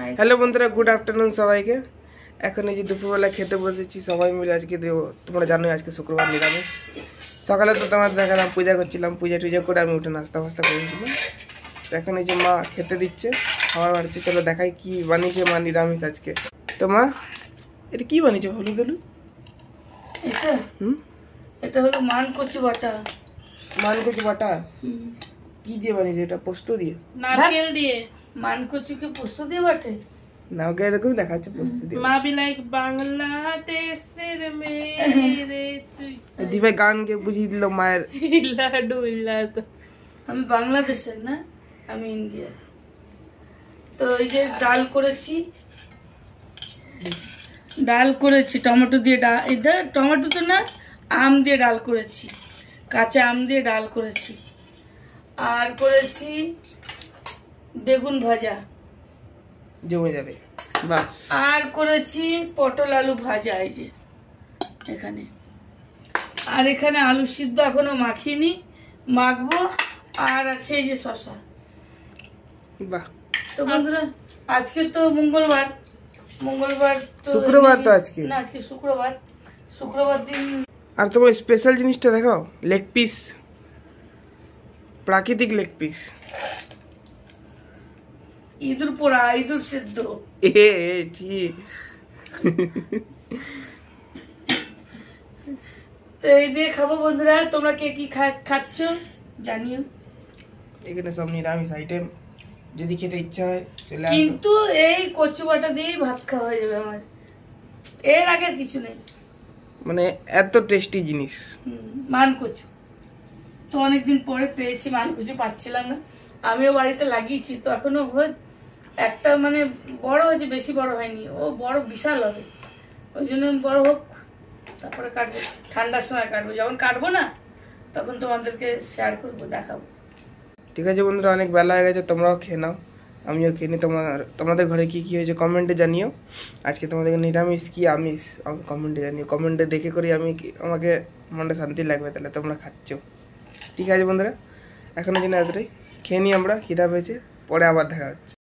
Hello বন্ধুরা, good afternoon সবাইকে। এখন এই যে দুপুরবেলা খেতে বসেছি সবাই মিলে। আজকে তোমরা জানোই আজকে শুক্রবার নিরামিষ। সকালে তো তোমাদের দেখালাম পূজা করছিলাম, পূজা টুজা করে আমি উঠে নাস্তা ফাস্তা করেছিলাম। এখন এই যে মা খেতে দিচ্ছে, খাবার বাড়ছে। চলো দেখাই কি বানিয়েছে মা নিরামিষ আজকে। তো মা এটা কি বানিয়েছে? হলুদ হলুদ এটা হলো মান কচু বাটা। মান কচু বাটা কি দিয়ে বানিয়েছে? এটা পোস্ত দিয়ে, নারকেল দিয়ে। মান কচুকে পোস্ত দিয়ে বাটে না? ওকে এরকম দেখাচ্ছে পোস্ত দিয়ে। মা বি লাইক বাংলাদেশের মেরে তুই। দিভাই গান কে বুঝিয়ে দিল মায়ের। লাডু ইলাতো। আমি বাংলাদেশের না, আমি ইন্ডিয়ার। তো এই যে ডাল করেছি টমেটো দিয়ে। ইধার টমেটো তো না, আম দিয়ে ডাল করেছি, কাঁচা আম দিয়ে ডাল করেছি। আর করেছি বেগুন ভাজা, জমে যাবে বাস। আর করেছি পটল আলু ভাজা এই যে এখানে। আর এখানে আলু সিদ্ধ এখনো মাখিনি, মাখবো। আর আছে এই যে শসা। বাহ। তো বন্ধুরা আজকে তো মঙ্গলবার তো শুক্রবার তো আজকে না, আজকে শুক্রবার দিন। আর তোমার স্পেশাল জিনিসটা দেখাও, লেগ পিস, প্রাকৃতিক লেগ পিস। ইঁদুর পোড়া, ইঁদুর সেদ্ধ। তো এই দিয়ে খাবো বন্ধুরা। তোমরা কে কি খাচ্ছ জানিও। এখানে সব নিরামিষ আইটেম, যদি খেতে ইচ্ছা হয় চলে আসো। কিন্তু এই কচু বাটা দিয়েই ভাত খাওয়া হয়ে যাবে আমার, এর আগে কিছু নেই। মানে এত টেস্টি জিনিস মান কচু তো অনেকদিন পরে পেয়েছি। মান কচু পাচ্ছিলাম না, আমিও বাড়িতে লাগিয়েছি। তো এখনো একটা মানে বড় হয়েছে, বেশি বড় হয়নি। ও বড় বিশাল হবে, ওই জন্য বড় হোক তারপরে কাটবো। ঠান্ডার সময় কাটবো, যখন কাটবো না তখন তোমাদেরকে শেয়ার করবো, দেখাবো। ঠিক আছে বন্ধুরা, অনেক বেলা হয়ে গেছে, তোমরাও খেয়ে নাও, আমিও খেয়ে নিই। তোমাদের ঘরে কি কি হয়েছে কমেন্টে জানিও। আজকে তোমাদের নিরামিষ কি আমিষ আমাকে কমেন্টে জানিও। কমেন্টে দেখে করি আমাকে মনটা শান্তি লাগবে, তাহলে তোমরা খাচ্ছ। ঠিক আছে বন্ধুরা, এখনো জন্য এতটাই, খেয়ে নিই আমরা, খিদা পেয়েছে, পরে আবার দেখা হচ্ছে।